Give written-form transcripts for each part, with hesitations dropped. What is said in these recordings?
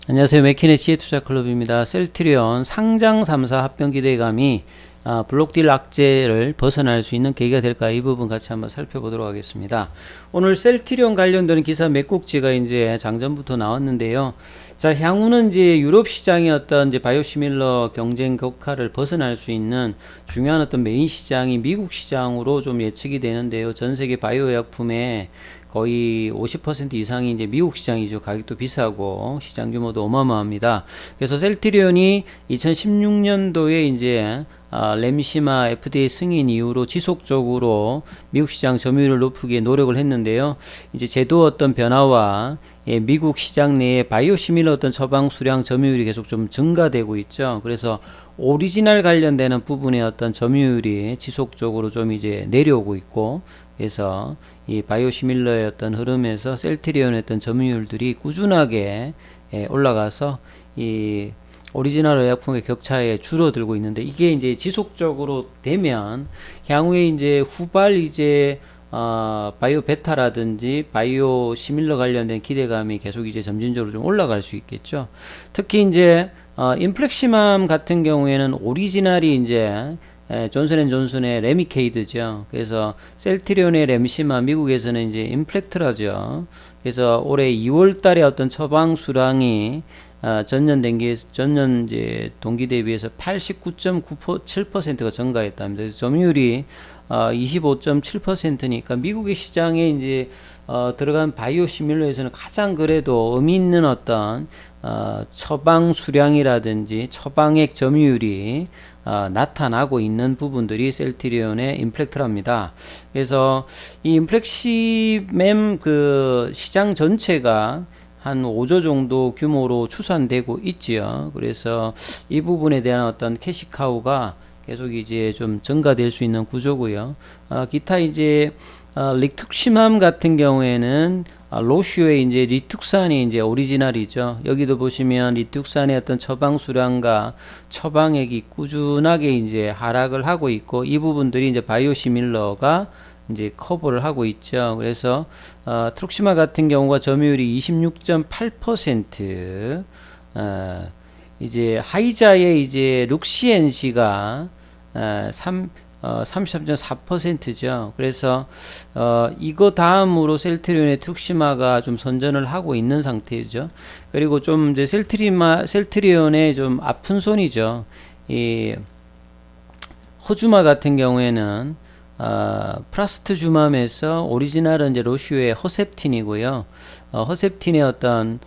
안녕하세요. 맥키네치의 투자클럽입니다. 셀트리온 상장 3사 합병 기대감이 블록딜 악재를 벗어날 수 있는 계기가 될까, 이 부분 같이 한번 살펴보도록 하겠습니다. 오늘 셀트리온 관련되는 기사 몇 곡지가 이제 장전부터 나왔는데요. 자, 향후는 이제 유럽 시장의 어떤 이제 바이오시밀러 경쟁 격화를 벗어날 수 있는 중요한 어떤 메인 시장이 미국 시장으로 좀 예측이 되는데요. 전 세계 바이오薬품의 거의 50% 이상이 이제 미국 시장이죠. 가격도 비싸고 시장 규모도 어마어마합니다. 그래서 셀트리온이 2016년도에 이제 램시마 FDA 승인 이후로 지속적으로 미국 시장 점유율을 높이기 위해 노력을 했는데요. 이제 제도 어떤 변화와 미국 시장 내에 바이오시밀러 어떤 처방 수량 점유율이 계속 좀 증가되고 있죠. 그래서 오리지널 관련되는 부분의 어떤 점유율이 지속적으로 좀 이제 내려오고 있고, 그래서 이 바이오시밀러의 어떤 흐름에서 셀트리온의 어떤 점유율들이 꾸준하게 올라가서 이 오리지널 의약품의 격차에 줄어들고 있는데, 이게 이제 지속적으로 되면 향후에 이제 후발 이제 바이오 베타라든지 바이오 시밀러 관련된 기대감이 계속 이제 점진적으로 좀 올라갈 수 있겠죠. 특히 이제 인플렉시맘 같은 경우에는 오리지널이 이제 존슨앤존슨의 레미케이드죠. 그래서 셀트리온의 램시마, 미국에서는 이제 인플렉트라죠. 그래서 올해 2월 달에 어떤 처방 수량이 전년 이제 동기 대비해서 89.7%가 증가했답니다. 그래서 점유율이 25.7%니까 미국의 시장에 이제 들어간 바이오시밀러에서는 가장 그래도 의미 있는 어떤 처방 수량이라든지 처방액 점유율이 나타나고 있는 부분들이 셀트리온의 인플렉트랍니다. 그래서 이 인플렉시맴 그 시장 전체가 한 5조 정도 규모로 추산되고 있지요. 그래서 이 부분에 대한 어떤 캐시카우가 계속 이제 좀 증가될 수 있는 구조고요. 기타 이제 리툭시맘 같은 경우에는 로슈의 이제 리툭산이 이제 오리지널이죠. 여기도 보시면 리툭산의 어떤 처방 수량과 처방액이 꾸준하게 이제 하락을 하고 있고, 이 부분들이 이제 바이오시밀러가 이제 커버를 하고 있죠. 그래서 트룩시마 같은 경우가 점유율이 26.8%, 이제 하이자의 이제 룩시엔시가 33.4%죠. 그래서 이거 다음으로 셀트리온의 트룩시마가 좀 선전을 하고 있는 상태죠. 그리고 좀 이제 셀트리온의 좀 아픈 손이죠. 이 허주마 같은 경우에는 프라스트주맘에서 오리지널은 이제 로슈의 허셉틴이고요. 허셉틴의 어떤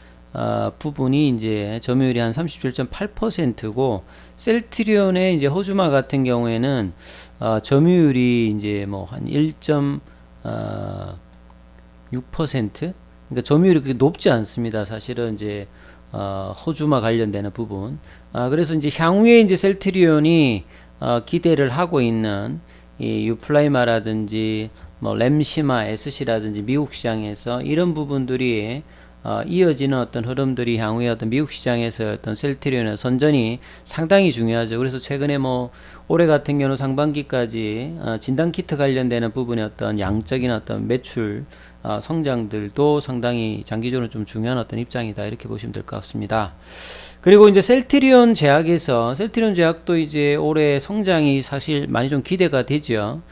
부분이 이제 점유율이 한 37.8%고, 셀트리온의 이제 허주마 같은 경우에는 점유율이 이제 뭐 한 1.6%, 그러니까 점유율이 그렇게 높지 않습니다. 사실은 이제 허주마 관련되는 부분. 그래서 이제 향후에 이제 셀트리온이 기대를 하고 있는 이 유플라이마라든지 뭐 램시마, SC라든지 미국 시장에서 이런 부분들이 이어지는 어떤 흐름들이 향후에 어떤 미국 시장에서 어떤 셀트리온의 선전이 상당히 중요하죠. 그래서 최근에 뭐 올해 같은 경우는 상반기까지 진단키트 관련되는 부분의 어떤 양적인 어떤 매출 성장들도 상당히 장기적으로 좀 중요한 어떤 입장이다, 이렇게 보시면 될 것 같습니다. 그리고 이제 셀트리온 제약도 이제 올해 성장이 사실 많이 좀 기대가 되죠.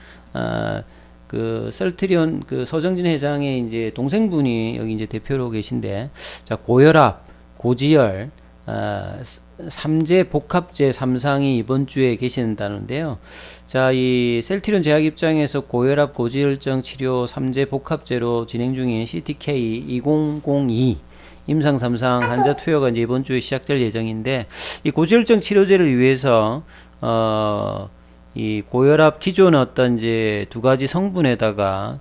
그 셀트리온 그 서정진 회장의 이제 동생분이 여기 이제 대표로 계신데, 자, 고혈압, 고지혈, 3제 복합제 3상이 이번 주에 계신다는데요. 자, 이 셀트리온 제약 입장에서 고혈압, 고지혈증 치료 3제 복합제로 진행 중인 CTK 2002 임상 3상 환자 투여가 이제 이번 주에 시작될 예정인데, 이 고지혈증 치료제를 위해서 이 고혈압 기존 어떤 이제 두 가지 성분에다가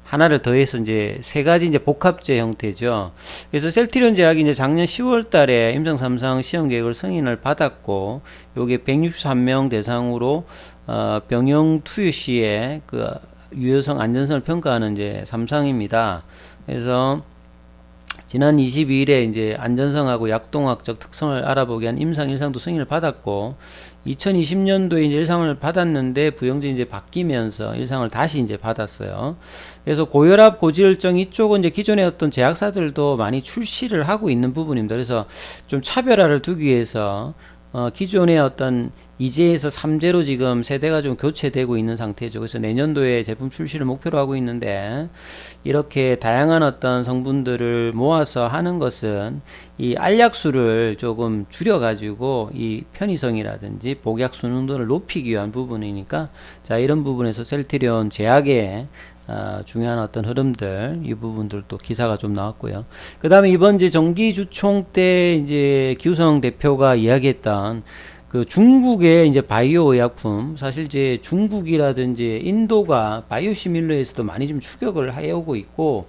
하나를 더해서 이제 세 가지 이제 복합제 형태죠. 그래서 셀트리온 제약이 이제 작년 10월 달에 임상 3상 시험 계획을 승인을 받았고, 요게 163명 대상으로 병용 투여 시에 그 유효성 안전성을 평가하는 이제 3상입니다. 그래서 지난 22일에 이제 안전성하고 약동학적 특성을 알아보기 위한 임상 일상도 승인을 받았고, 2020년도에 이제 일상을 받았는데 부영제 이제 바뀌면서 일상을 다시 이제 받았어요. 그래서 고혈압, 고지혈증 이쪽은 이제 기존의 어떤 제약사들도 많이 출시를 하고 있는 부분입니다. 그래서 좀 차별화를 두기 위해서 기존의 어떤 2제에서 3제로 지금 세대가 좀 교체되고 있는 상태죠. 그래서 내년도에 제품 출시를 목표로 하고 있는데, 이렇게 다양한 어떤 성분들을 모아서 하는 것은 이 알약수를 조금 줄여가지고 이 편의성이라든지 복약 순응도를 높이기 위한 부분이니까, 자, 이런 부분에서 셀트리온 제약의 중요한 어떤 흐름들, 이 부분들도 기사가 좀 나왔고요. 그 다음에 이번 이제 정기주총 때 이제 기우성 대표가 이야기했던 그 중국의 이제 바이오 의약품, 사실 이제 중국이라든지 인도가 바이오시밀러에서도 많이 좀 추격을 해오고 있고,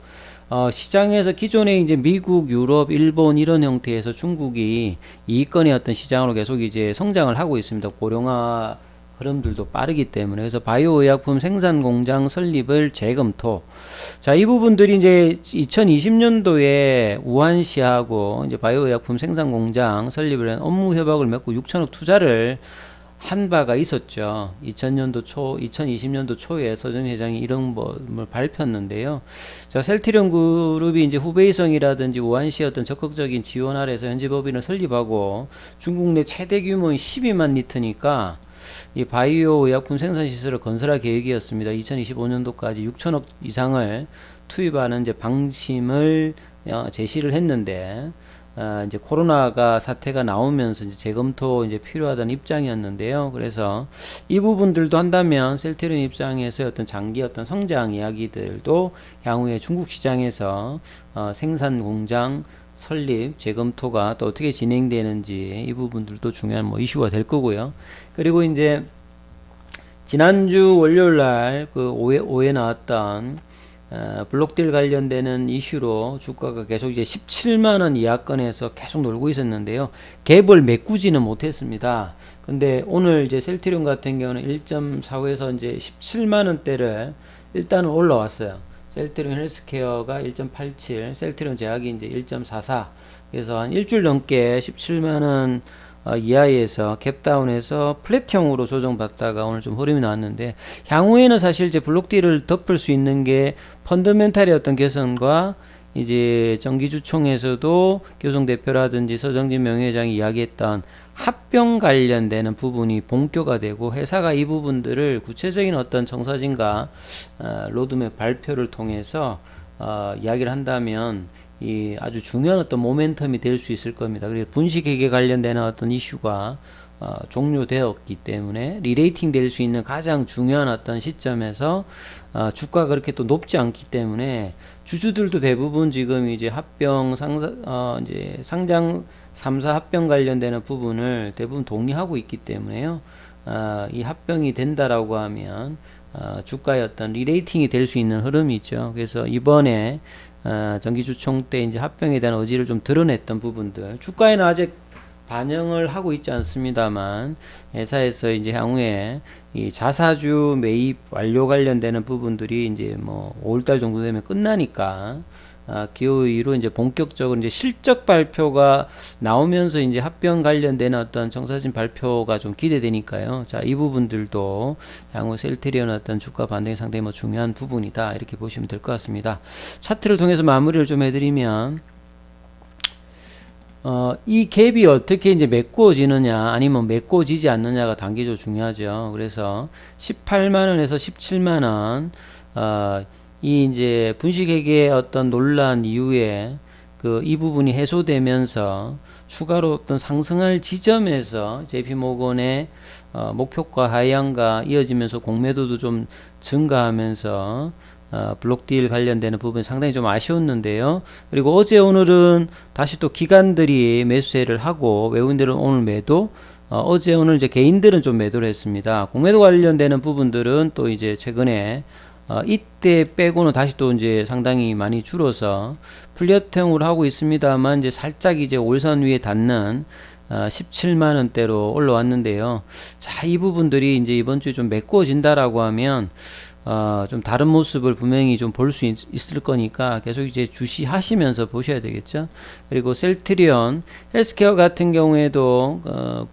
시장에서 기존에 이제 미국, 유럽, 일본 이런 형태에서 중국이 이익권의 어떤 시장으로 계속 이제 성장을 하고 있습니다. 고령화 흐름들도 빠르기 때문에. 그래서 바이오 의약품 생산 공장 설립을 재검토. 자, 이 부분들이 이제 2020년도에 우한시하고 이제 바이오 의약품 생산 공장 설립을 한 업무 협약을 맺고 6천억 투자를 한 바가 있었죠. 2020년도 초에 서정 회장이 이런 걸 발표했는데요. 자, 셀트리온 그룹이 이제 후베이성이라든지 우한시 어떤 적극적인 지원 아래서 현지 법인을 설립하고 중국 내 최대 규모인 12만 리터니까 이 바이오 의약품 생산 시설을 건설할 계획이었습니다. 2025년도까지 6천억 이상을 투입하는 이제 방침을 제시를 했는데, 이제 코로나가 사태가 나오면서 이제 재검토 이제 필요하다는 입장이었는데요. 그래서 이 부분들도 한다면 셀트리온 입장에서 어떤 장기 어떤 성장 이야기들도 향후에 중국 시장에서 생산 공장 설립, 재검토가 또 어떻게 진행되는지 이 부분들도 중요한 뭐 이슈가 될 거고요. 그리고 이제 지난주 월요일 날 그 오후에 나왔던 블록딜 관련되는 이슈로 주가가 계속 이제 17만원 이하권에서 계속 놀고 있었는데요. 갭을 메꾸지는 못했습니다. 근데 오늘 이제 셀트리온 같은 경우는 1.45에서 이제 17만원대를 일단은 올라왔어요. 셀트리온 헬스케어가 1.87, 셀트리온 제약이 이제 1.44. 그래서 한 일주일 넘게 17만원 이하에서 갭다운해서 플랫형으로 조정받다가 오늘 좀 흐름이 나왔는데, 향후에는 사실 이제 블록딜을 덮을 수 있는 게 펀더멘탈의 어떤 개선과 이제 정기주총에서도 교성 대표라든지 서정진 명예회장이 이야기했던 합병 관련되는 부분이 본격화되고, 회사가 이 부분들을 구체적인 어떤 정사진과 로드맵 발표를 통해서 이야기를 한다면 이 아주 중요한 어떤 모멘텀이 될 수 있을 겁니다. 그래서 분식회계 관련되는 어떤 이슈가 종료되었기 때문에 리레이팅 될 수 있는 가장 중요한 어떤 시점에서 주가가 그렇게 또 높지 않기 때문에 주주들도 대부분 지금 이제 합병 이제 상장 3사 합병 관련되는 부분을 대부분 동의하고 있기 때문에요. 이 합병이 된다라고 하면 주가의 어떤 리레이팅이 될 수 있는 흐름이 있죠. 그래서 이번에 정기주총 때 이제 합병에 대한 의지를 좀 드러냈던 부분들, 주가에는 아직 반영을 하고 있지 않습니다만, 회사에서 이제 향후에 이 자사주 매입 완료 관련되는 부분들이 이제 뭐 5월달 정도 되면 끝나니까, 기호위로 이제 본격적으로 이제 실적 발표가 나오면서 이제 합병 관련된 어떤 정사진 발표가 좀 기대되니까요. 자, 이 부분들도 향후 셀트리온 어떤 주가 반등이 상당히 뭐 중요한 부분이다, 이렇게 보시면 될 것 같습니다. 차트를 통해서 마무리를 좀 해드리면, 이 갭이 어떻게 이제 메꿔지느냐 아니면 메꿔지지 않느냐가 단기적으로 중요하죠. 그래서 18만원에서 17만원, 이 이제 분식회계의 어떤 논란 이후에 이 부분이 해소되면서 추가로 어떤 상승할 지점에서 JP모건의 목표가 하향과 이어지면서 공매도도 좀 증가하면서 블록딜 관련되는 부분이 상당히 좀 아쉬웠는데요. 그리고 어제 오늘은 다시 또 기관들이 매수세를 하고 외국인들은 오늘 매도, 어제 오늘 이제 개인들은 좀 매도를 했습니다. 공매도 관련되는 부분들은 또 이제 최근에 이때 빼고는 다시 또 이제 상당히 많이 줄어서 플랫형으로 하고 있습니다만, 이제 살짝 이제 올선 위에 닿는 17만원대로 올라왔는데요. 자, 이 부분들이 이제 이번 주에 좀 메꿔진다라고 하면 좀 다른 모습을 분명히 좀 볼 수 있을 거니까 계속 이제 주시하시면서 보셔야 되겠죠. 그리고 셀트리온 헬스케어 같은 경우에도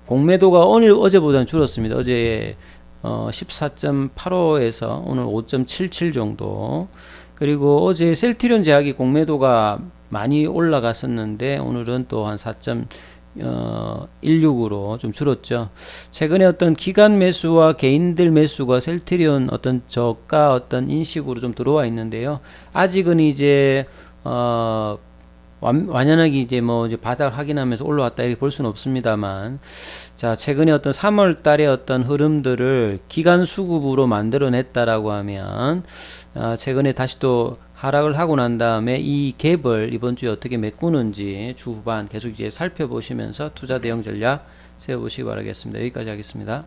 공매도가 오늘 어제보다는 줄었습니다. 어제 14.85에서 오늘 5.77 정도. 그리고 어제 셀트리온 제약이 공매도가 많이 올라갔었는데 오늘은 또 한 4.16으로 좀 줄었죠. 최근에 어떤 기관 매수와 개인들 매수가 셀트리온 어떤 저가 어떤 인식으로 좀 들어와 있는데요. 아직은 이제 완연하게 이제 뭐 이제 바닥을 확인하면서 올라왔다 이렇게 볼 수는 없습니다만, 자, 최근에 어떤 3월 달에 어떤 흐름들을 기간 수급으로 만들어냈다라고 하면, 최근에 다시 또 하락을 하고 난 다음에 이 갭을 이번 주에 어떻게 메꾸는지 주 후반 계속 이제 살펴보시면서 투자 대응 전략 세워보시기 바라겠습니다. 여기까지 하겠습니다.